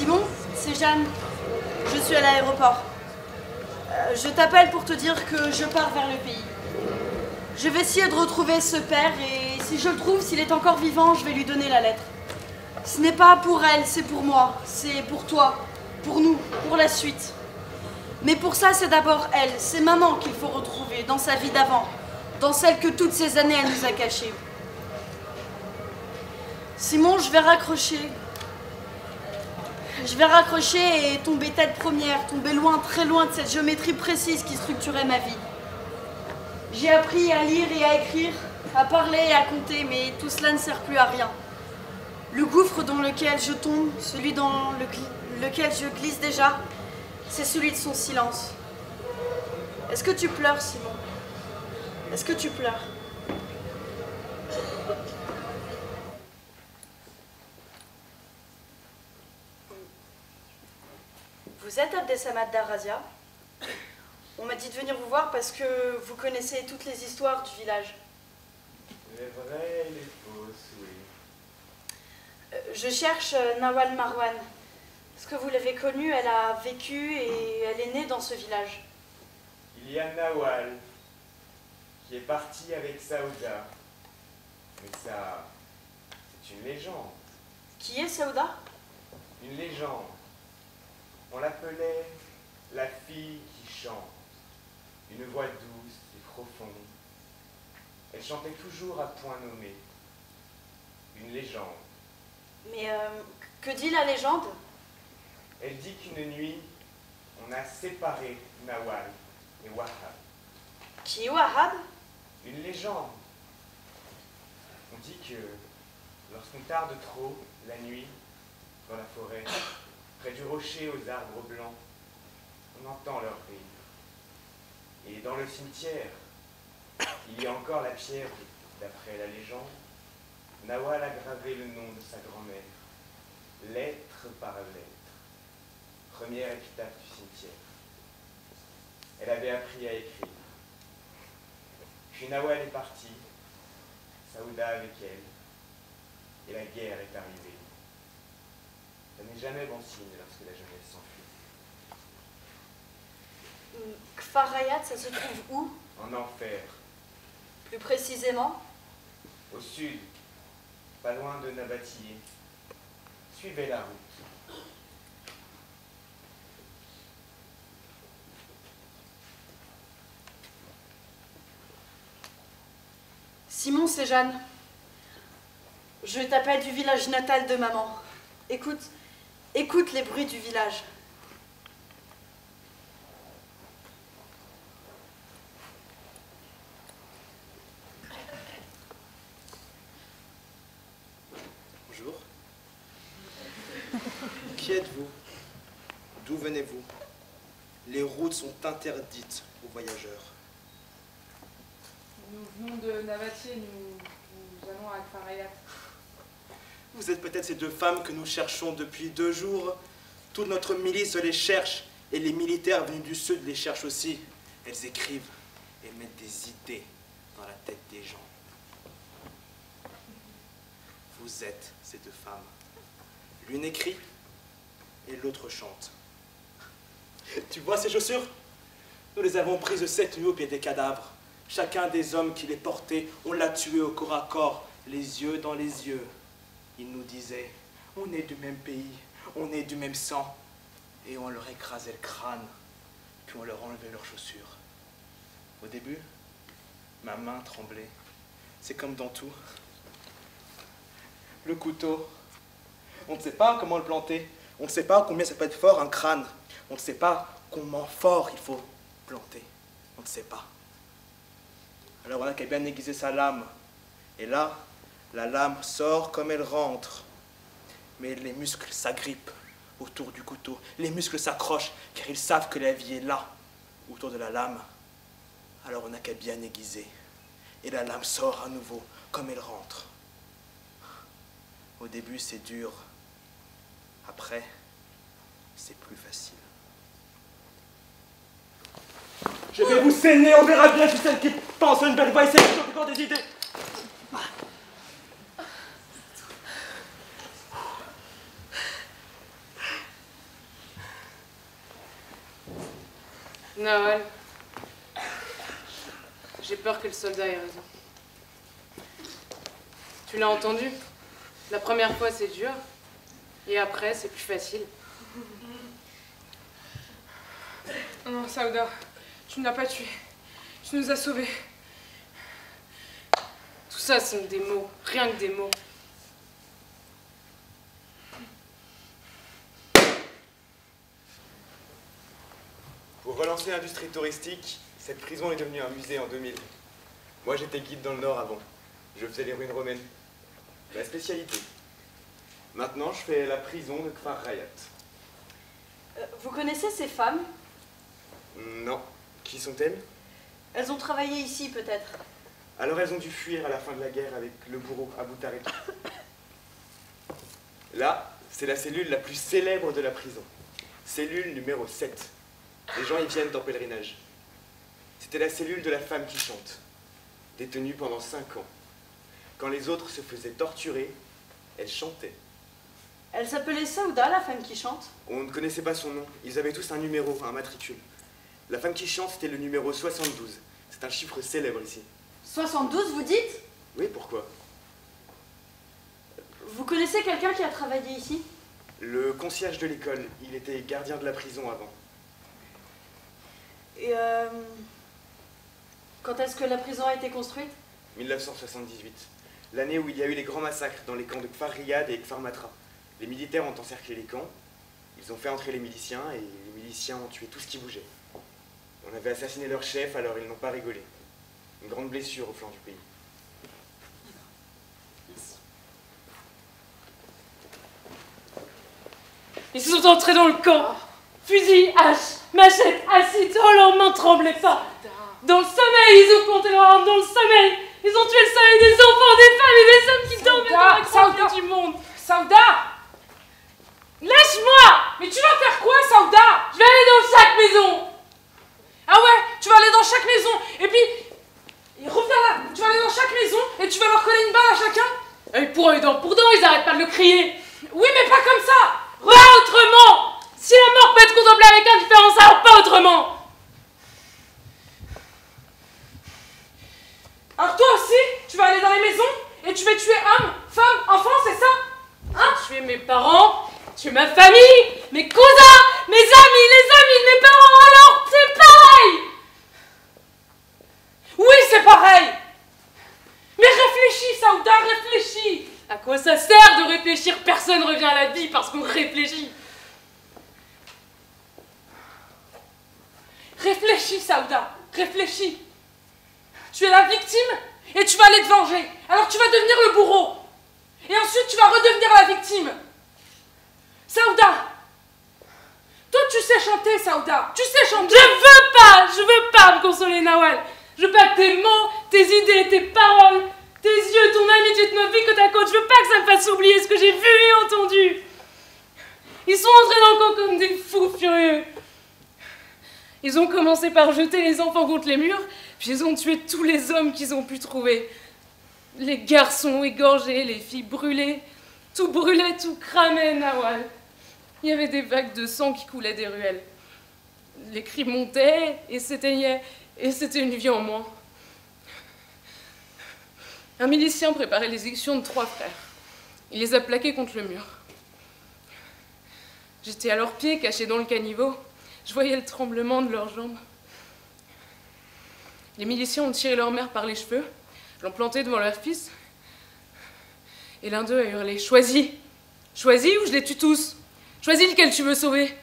Simon, c'est Jeanne. Je suis à l'aéroport. Je t'appelle pour te dire que je pars vers le pays. Je vais essayer de retrouver ce père et si je le trouve, s'il est encore vivant, je vais lui donner la lettre. Ce n'est pas pour elle, c'est pour moi, c'est pour toi, pour nous, pour la suite. Mais pour ça, c'est d'abord elle, c'est maman qu'il faut retrouver dans sa vie d'avant, dans celle que toutes ces années elle nous a cachée. Simon, je vais raccrocher. Je vais raccrocher et tomber tête première, tomber loin, très loin de cette géométrie précise qui structurait ma vie. J'ai appris à lire et à écrire, à parler et à compter, mais tout cela ne sert plus à rien. Le gouffre dans lequel je tombe, celui dans lequel je glisse déjà, c'est celui de son silence. Est-ce que tu pleures, Simon? Est-ce que tu pleures? Vous êtes Abdesamad Darrazia? On m'a dit de venir vous voir parce que vous connaissez toutes les histoires du village. Les vraies et les fausses, oui. Je cherche Nawal Marwan. Est-ce que vous l'avez connue? Elle a vécu et elle est née dans ce village. Il y a Nawal qui est parti avec Saouda. Mais ça, c'est une légende. Qui est Saouda? Une légende. On l'appelait la fille qui chante. Une voix douce et profonde. Elle chantait toujours à point nommé. Une légende. Mais que dit la légende? Elle dit qu'une nuit, on a séparé Nawal et Wahab. Qui est Wahab? Une légende. On dit que lorsqu'on tarde trop, la nuit, dans la forêt, près du rocher aux arbres blancs, on entend leur rire. Et dans le cimetière, il y a encore la pierre, d'après la légende. Nawal a gravé le nom de sa grand-mère, lettre par lettre, première épitaphe du cimetière. Elle avait appris à écrire. Puis Nawal est parti, Saouda avec elle, et la guerre est arrivée. Ça n'est jamais bon signe lorsque la jeunesse s'enfuit. Kfarayat, ça se trouve où? En enfer. Plus précisément? Au sud, pas loin de Nabatillé. Suivez la route. Simon, c'est Jeanne. Je t'appelle du village natal de maman. Écoute, écoute les bruits du village. Bonjour. Qui êtes-vous? D'où venez-vous? Les routes sont interdites aux voyageurs. Nous venons de Navatier, nous allons à Kfarayat. Vous êtes peut-être ces deux femmes que nous cherchons depuis 2 jours. Toute notre milice les cherche et les militaires venus du sud les cherchent aussi. Elles écrivent et mettent des idées dans la tête des gens. Vous êtes ces deux femmes. L'une écrit et l'autre chante. Tu vois ces chaussures? Nous les avons prises cette nuit au pied des cadavres. Chacun des hommes qui les portaient, on l'a tué au corps à corps, les yeux dans les yeux. Ils nous disaient, on est du même pays, on est du même sang. Et on leur écrasait le crâne, puis on leur enlevait leurs chaussures. Au début, ma main tremblait. C'est comme dans tout. Le couteau, on ne sait pas comment le planter. On ne sait pas combien ça peut être fort un crâne. On ne sait pas comment fort il faut planter. On ne sait pas. Alors on a qu'à bien aiguiser sa lame. Et là, la lame sort comme elle rentre. Mais les muscles s'agrippent autour du couteau. Les muscles s'accrochent car ils savent que la vie est là, autour de la lame. Alors on n'a qu'à bien aiguiser. Et la lame sort à nouveau comme elle rentre. Au début, c'est dur. Après, c'est plus facile. Je vais vous saigner, on verra bien si celle qui pense à une belle voix essaie de encore des idées. Nawal, j'ai peur que le soldat ait raison. Tu l'as entendu? La première fois, c'est dur. Et après, c'est plus facile. Non, Saouda, tu ne l'as pas tué. Tu nous as sauvés. Tout ça sont des mots, rien que des mots. Pour relancer l'industrie touristique, cette prison est devenue un musée en 2000. Moi, j'étais guide dans le Nord avant. Je faisais les ruines romaines. Ma spécialité. Maintenant, je fais la prison de Kfar Hayat. Vous connaissez ces femmes? Non. Qui sont-elles? Elles ont travaillé ici, peut-être. Alors elles ont dû fuir à la fin de la guerre avec le bourreau Abu Tariq. Là, c'est la cellule la plus célèbre de la prison. Cellule numéro 7. Les gens y viennent en pèlerinage. C'était la cellule de la femme qui chante. Détenue pendant 5 ans. Quand les autres se faisaient torturer, elle chantait. Elle s'appelait Saouda, la femme qui chante? On ne connaissait pas son nom. Ils avaient tous un numéro, un matricule. La femme qui chante, c'était le numéro 72. C'est un chiffre célèbre ici. 72, vous dites? Oui, pourquoi? Vous connaissez quelqu'un qui a travaillé ici? Le concierge de l'école. Il était gardien de la prison avant. Et quand est-ce que la prison a été construite? 1978. L'année où il y a eu les grands massacres dans les camps de Kfar Riyad et Kfar Matra. Les militaires ont encerclé les camps. Ils ont fait entrer les miliciens et les miliciens ont tué tout ce qui bougeait. On avait assassiné leur chef, alors ils n'ont pas rigolé. Une grande blessure au flanc du pays. Ils sont entrés dans le camp. Fusil, hache, machette, acide. Oh, leurs mains tremblaient pas. Dans le sommeil, ils ont compté leurs armes. Dans le sommeil, ils ont tué le sommeil des enfants, des femmes et des hommes qui dormaient dans la grande du monde. Saouda! Lâche-moi! Mais tu vas faire quoi, Saouda? Je vais aller dans chaque maison. Ah ouais, tu vas aller dans chaque maison. Et puis, reviens là. Tu vas aller dans chaque maison et tu vas leur coller une balle à chacun. Et pour eux, dents pour dents, ils arrêtent pas de le crier. Oui, mais pas comme ça. Pas autrement. Si la mort peut être contemplée avec indifférence, alors pas autrement. Alors toi aussi, tu vas aller dans les maisons et tu vas tuer hommes, femmes, enfants, c'est ça? Hein? Tuer mes parents, tuer ma famille, mes cousins, mes amis, les amis de mes parents, alors c'est pareil. Oui, c'est pareil. Mais réfléchis, Saouda, réfléchis. À quoi ça sert de réfléchir? Personne revient à la vie parce qu'on réfléchit. Réfléchis, Saouda, réfléchis. Tu es la victime et tu vas aller te venger. Alors tu vas devenir le bourreau. Et ensuite tu vas redevenir la victime. Saouda, toi tu sais chanter, Saouda. Tu sais chanter. Je veux pas me consoler, Nawal. Je veux pas que tes mots, tes idées, tes paroles, tes yeux, ton amitié me vie côte à côte. Je veux pas que ça me fasse oublier ce que j'ai vu et entendu. Ils sont entrés dans le camp comme des fous furieux. Ils ont commencé par jeter les enfants contre les murs, puis ils ont tué tous les hommes qu'ils ont pu trouver. Les garçons égorgés, les filles brûlées. Tout brûlait, tout cramait, Nawal. Il y avait des vagues de sang qui coulaient des ruelles. Les cris montaient et s'éteignaient, et c'était une vie en moins. Un milicien préparait l'exécution de 3 frères. Il les a plaqués contre le mur. J'étais à leurs pieds, cachée dans le caniveau. Je voyais le tremblement de leurs jambes. Les miliciens ont tiré leur mère par les cheveux, l'ont plantée devant leur fils. Et l'un d'eux a hurlé « Choisis! Choisis ou je les tue tous! Choisis lequel tu veux sauver!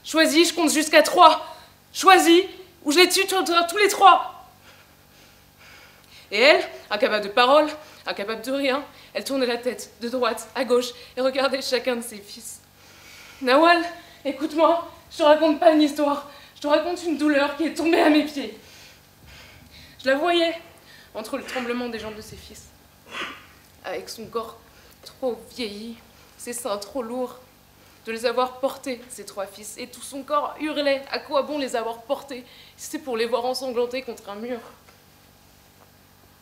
Choisis, je compte jusqu'à 3! Choisis ou je les tue tous les 3! » Et elle, incapable de parole, incapable de rien, elle tournait la tête de droite à gauche et regardait chacun de ses fils. Nawal, écoute-moi, je te raconte pas une histoire, je te raconte une douleur qui est tombée à mes pieds. Je la voyais entre le tremblement des jambes de ses fils, avec son corps trop vieilli, ses seins trop lourds, de les avoir portés, ces 3 fils, et tout son corps hurlait. À quoi bon les avoir portés? C'était pour les voir ensanglantés contre un mur.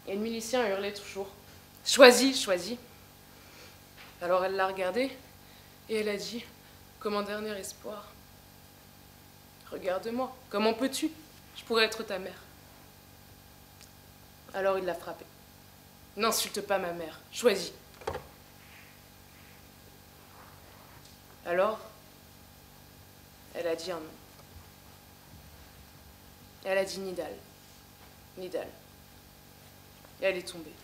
Et le milicien hurlait toujours « Choisis, choisis !» Alors elle l'a regardé et elle a dit, comme un dernier espoir, « Regarde-moi, comment peux-tu? Je pourrais être ta mère. Alors il l'a frappée. N'insulte pas ma mère, choisis. Alors, elle a dit un nom. Elle a dit Nidal. Nidal. Et elle est tombée.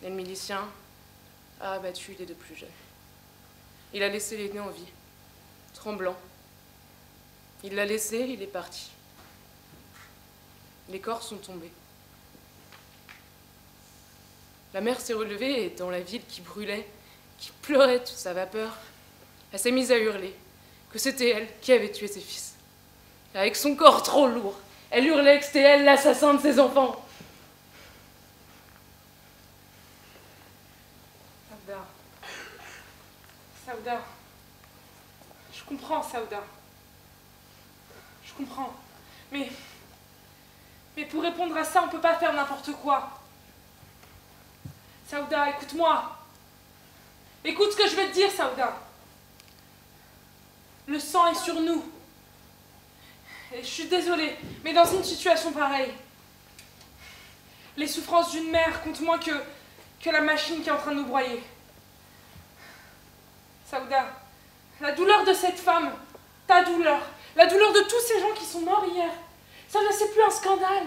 Et le milicien a abattu les deux plus jeunes. Il a laissé l'aîné en vie, tremblant. Il l'a laissé, il est parti. Les corps sont tombés. La mère s'est relevée et dans la ville qui brûlait, qui pleurait toute sa vapeur, elle s'est mise à hurler que c'était elle qui avait tué ses fils. Avec son corps trop lourd, elle hurlait que c'était elle l'assassin de ses enfants. Saouda. Saouda. Je comprends, Saouda. Je comprends. Mais pour répondre à ça, on peut pas faire n'importe quoi. Saouda, écoute-moi. Écoute ce que je vais te dire, Saouda. Le sang est sur nous. Et je suis désolée, mais dans une situation pareille, les souffrances d'une mère comptent moins que la machine qui est en train de nous broyer. Saouda, la douleur de cette femme, ta douleur, la douleur de tous ces gens qui sont morts hier, ça, c'est plus un scandale.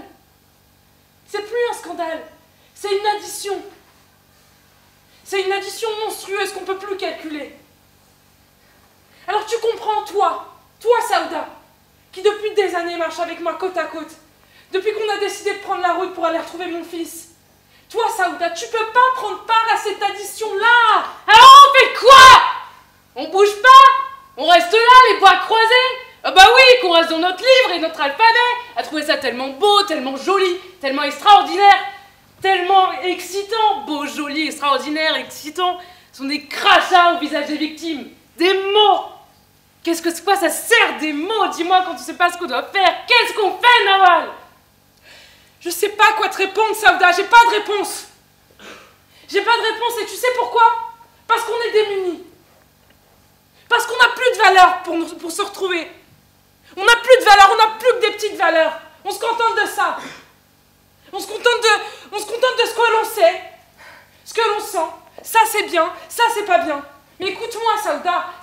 C'est plus un scandale. C'est une addition. C'est une addition monstrueuse qu'on ne peut plus calculer. Alors tu comprends, toi, Saouda, qui depuis des années marche avec moi côte à côte, depuis qu'on a décidé de prendre la route pour aller retrouver mon fils. Toi, Saouda, tu peux pas prendre part à cette addition-là. Alors on fait quoi? On bouge pas? On reste là, les bras croisés? Ah bah oui, qu'on reste dans notre livre et notre alphabet, à trouver ça tellement beau, tellement joli, tellement extraordinaire, tellement excitant. Beau, joli, extraordinaire, excitant. Ce sont des crachats au visage des victimes, des mots. Qu'est-ce que c'est quoi? Ça sert des mots? Dis-moi quand tu sais pas ce qu'on doit faire. Qu'est-ce qu'on fait, Nawal? Je sais pas quoi te répondre, Saouda, j'ai pas de réponse. J'ai pas de réponse et tu sais pourquoi? Parce qu'on est démunis. Parce qu'on n'a plus de valeur pour se retrouver. On n'a plus de valeur, on n'a plus que des petites valeurs. On se contente de ça. On se contente de ce que l'on sait, ce que l'on sent. Ça c'est bien, ça c'est pas bien. Mais écoute-moi,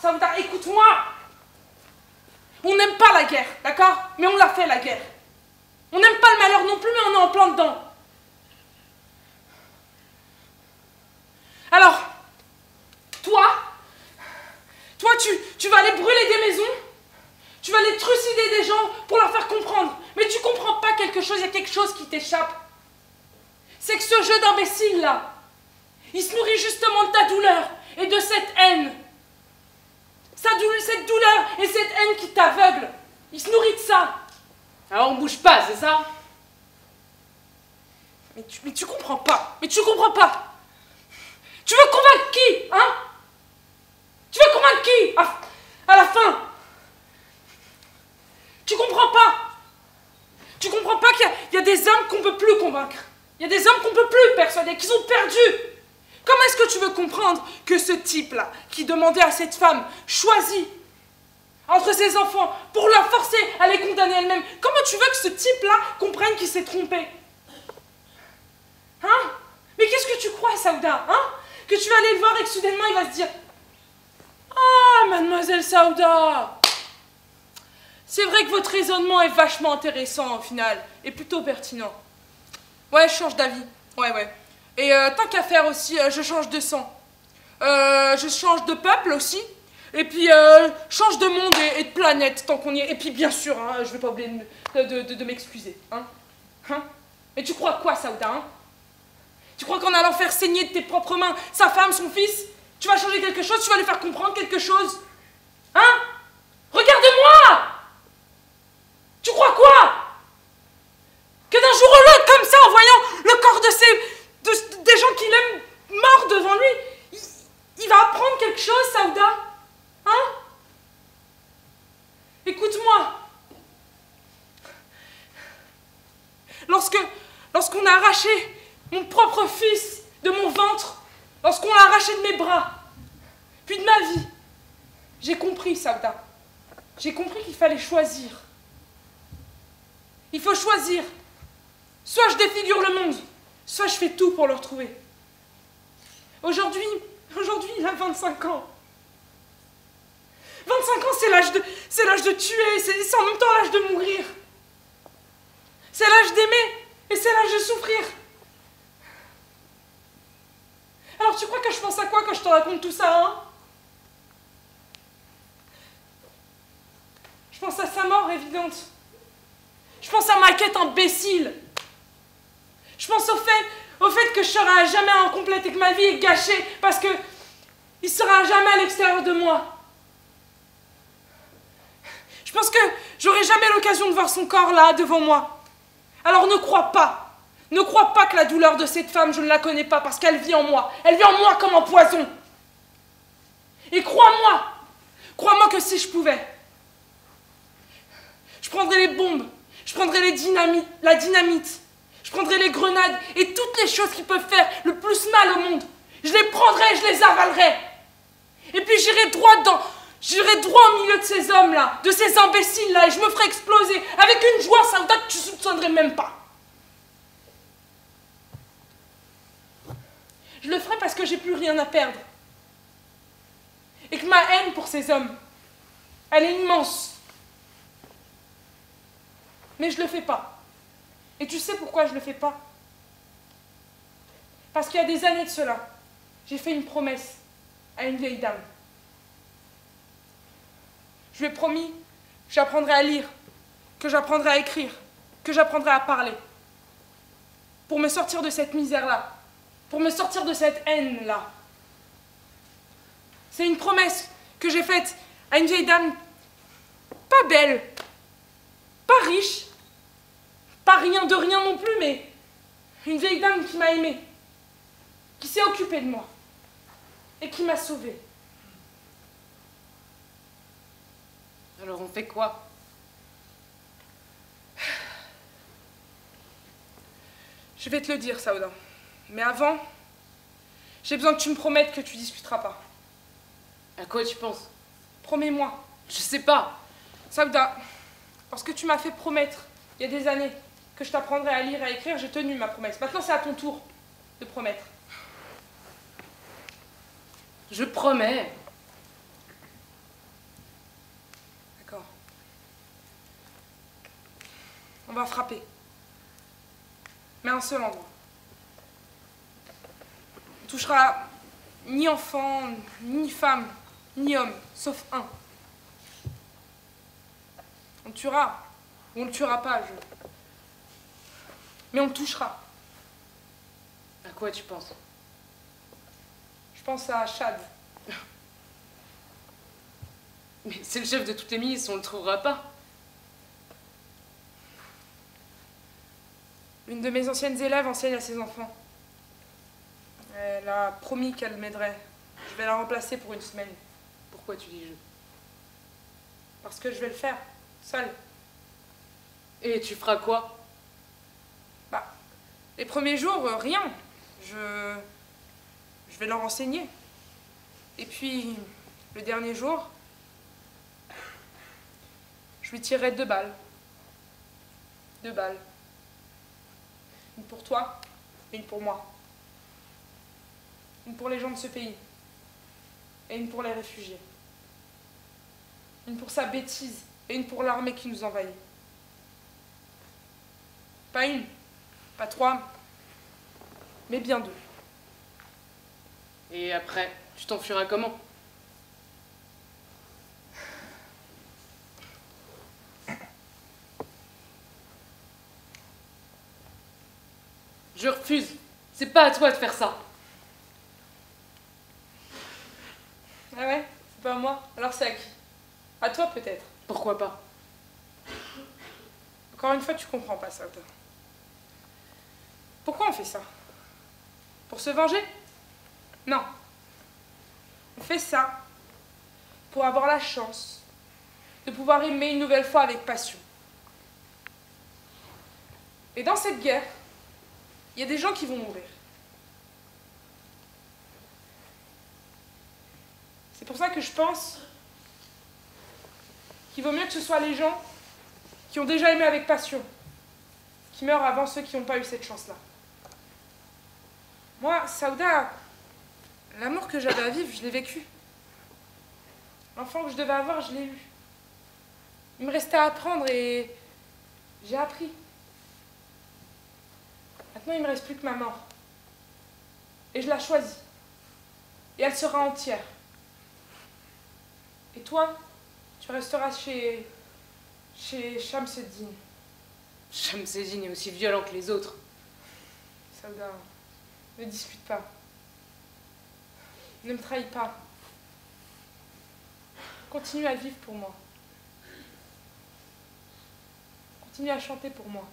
Saouda, écoute-moi. On n'aime pas la guerre, d'accord? Mais on l'a fait, la guerre. On n'aime pas le malheur non plus, mais on est en plein dedans. Alors, toi, tu vas aller brûler des maisons, tu vas aller trucider des gens pour leur faire comprendre. Mais tu comprends pas quelque chose, il y a quelque chose qui t'échappe. C'est que ce jeu d'imbécile-là, il se nourrit justement de ta douleur et de cette haine. Cette douleur et cette haine qui t'aveugle, il se nourrit de ça. Alors on bouge pas, c'est ça? Mais tu comprends pas. Mais tu comprends pas. Tu veux convaincre qui, hein? Tu veux convaincre qui à la fin? Tu comprends pas. Tu comprends pas qu'il y a des hommes qu'on peut plus convaincre. Il y a des hommes qu'on peut plus persuader, qui sont perdus. Comment est-ce que tu veux comprendre que ce type-là, qui demandait à cette femme, choisit entre ses enfants pour la forcer à les condamner elle-même, comment tu veux que ce type-là comprenne qu'il s'est trompé? Hein? Mais qu'est-ce que tu crois, Saouda, hein? Que tu vas aller le voir et que soudainement il va se dire « Ah, mademoiselle Saouda, c'est vrai que votre raisonnement est vachement intéressant au final, et plutôt pertinent. Ouais, je change d'avis, ouais. Et tant qu'à faire aussi, je change de sang. Je change de peuple aussi. Et puis, change de monde et de planète tant qu'on y est. Et puis, bien sûr, hein, je vais pas oublier de m'excuser. Hein? Mais tu crois quoi, Saouda, hein? Tu crois qu'en allant faire saigner de tes propres mains sa femme, son fils, tu vas changer quelque chose? Tu vas lui faire comprendre quelque chose? Hein? Regarde-moi! Tu crois quoi? Que d'un jour ou l'autre, comme ça, en voyant le corps des gens qu'il aime morts devant lui, il va apprendre quelque chose, Saouda? Hein? Écoute-moi. Lorsqu'on a arraché mon propre fils de mon ventre, lorsqu'on l'a arraché de mes bras, puis de ma vie, j'ai compris, Saouda. J'ai compris qu'il fallait choisir. Il faut choisir. Soit je défigure le monde, soit je fais tout pour le retrouver. Aujourd'hui, il a 25 ans. 25 ans, c'est l'âge de tuer, c'est en même temps l'âge de mourir. C'est l'âge d'aimer, et c'est l'âge de souffrir. Alors tu crois que je pense à quoi quand je te raconte tout ça, hein? Je pense à sa mort évidente. Je pense à ma quête imbécile. Je pense au fait que je serai à jamais incomplète et que ma vie est gâchée parce que il sera à jamais à l'extérieur de moi. Je pense que j'aurai jamais l'occasion de voir son corps là, devant moi. Alors ne crois pas que la douleur de cette femme, je ne la connais pas parce qu'elle vit en moi. Elle vit en moi comme un poison. Et crois-moi que si je pouvais, je prendrais les bombes, je prendrais la dynamite, je prendrais les grenades et toutes les choses qui peuvent faire le plus mal au monde. Je les prendrais, je les avalerais. Et puis j'irais droit au milieu de ces hommes-là, de ces imbéciles-là, et je me ferais exploser avec une joie, Sauda, que tu ne soupçonnerais même pas. Je le ferai parce que j'ai plus rien à perdre. Et que ma haine pour ces hommes, elle est immense. Mais je le fais pas. Et tu sais pourquoi je le fais pas? Parce qu'il y a des années de cela, j'ai fait une promesse à une vieille dame. Je lui ai promis que j'apprendrai à lire, que j'apprendrai à écrire, que j'apprendrai à parler. Pour me sortir de cette misère-là, pour me sortir de cette haine-là. C'est une promesse que j'ai faite à une vieille dame pas belle, pas riche, pas rien de rien non plus, mais une vieille dame qui m'a aimée, qui s'est occupée de moi et qui m'a sauvée. Alors on fait quoi? Je vais te le dire, Sauda. Mais avant, j'ai besoin que tu me promettes que tu discuteras pas. À quoi tu penses? Promets-moi. Je sais pas. Sauda, parce que tu m'as fait promettre, il y a des années, que je t'apprendrais à lire et à écrire, j'ai tenu ma promesse. Maintenant, c'est à ton tour de promettre. Je promets. D'accord. On va frapper. Mais à un seul endroit. On touchera ni enfant, ni femme, ni homme, sauf un. On le tuera, ou on le tuera pas, mais on le touchera. À quoi tu penses? Je pense à Chad. Mais c'est le chef de toutes les milices, on le trouvera pas. Une de mes anciennes élèves enseigne à ses enfants. Elle a promis qu'elle m'aiderait. Je vais la remplacer pour une semaine. Pourquoi tu dis je? Parce que je vais le faire, seule. Et tu feras quoi? Bah, les premiers jours, rien. Je vais leur enseigner. Et puis, le dernier jour, je lui tirerai 2 balles. 2 balles. Une pour toi, et une pour moi. Une pour les gens de ce pays. Et une pour les réfugiés. Une pour sa bêtise, et une pour l'armée qui nous envahit. Pas une, pas 3, mais bien 2. Et après, tu t'enfuiras comment? Je refuse. C'est pas à toi de faire ça. Ah ouais? C'est pas à moi? Alors c'est à qui? À toi peut-être. Pourquoi pas? Encore une fois, tu comprends pas ça, toi. Pourquoi on fait ça? Pour se venger? Non. On fait ça pour avoir la chance de pouvoir aimer une nouvelle fois avec passion. Et dans cette guerre, il y a des gens qui vont mourir. C'est pour ça que je pense qu'il vaut mieux que ce soit les gens qui ont déjà aimé avec passion, qui meurent avant ceux qui n'ont pas eu cette chance-là. Moi, Saouda, l'amour que j'avais à vivre, je l'ai vécu. L'enfant que je devais avoir, je l'ai eu. Il me restait à apprendre et j'ai appris. Maintenant, il ne me reste plus que ma mort. Et je la choisis. Et elle sera entière. Et toi, tu resteras chez Shamseddin. Shamseddin est aussi violent que les autres. Saouda, ne discute pas. Ne me trahis pas. Continue à vivre pour moi. Continue à chanter pour moi.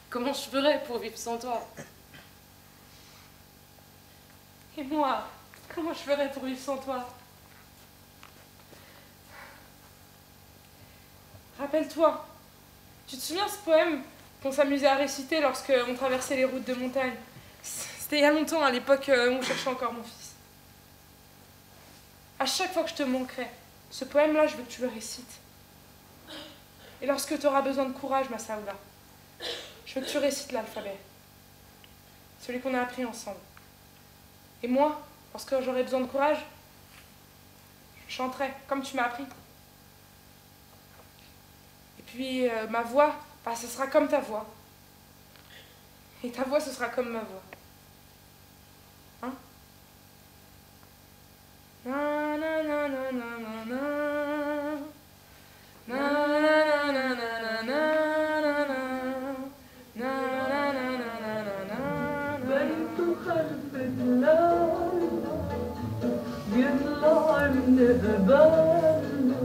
Comment je ferais pour vivre sans toi? Et moi, comment je ferais pour vivre sans toi? Rappelle-toi, tu te souviens ce poème qu'on s'amusait à réciter lorsque on traversait les routes de montagne? C'était il y a longtemps, à l'époque où on cherchait encore mon fils. À chaque fois que je te manquerai, ce poème-là, je veux que tu le récites. Et lorsque tu auras besoin de courage, ma Saouda, je veux que tu récites l'alphabet. Celui qu'on a appris ensemble. Et moi, lorsque j'aurai besoin de courage, je chanterai comme tu m'as appris. Et puis ma voix, bah, ce sera comme ta voix. Et ta voix, ce sera comme ma voix. Hein? Na na na na na na na. Na na na na na na na. Na na na na na na na. بيت خلف الدلال يطلع من قبالنا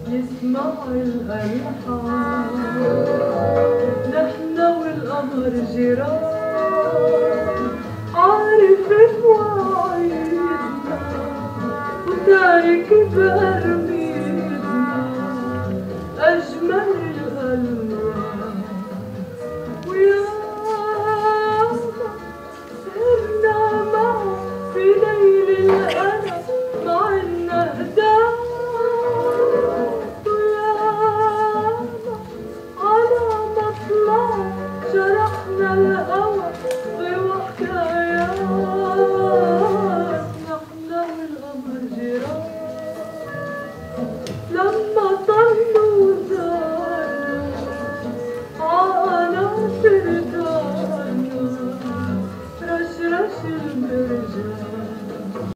يسمع الألحان نحن والقمر جيران عارف مواعيدنا وتارك برميدنا أجمل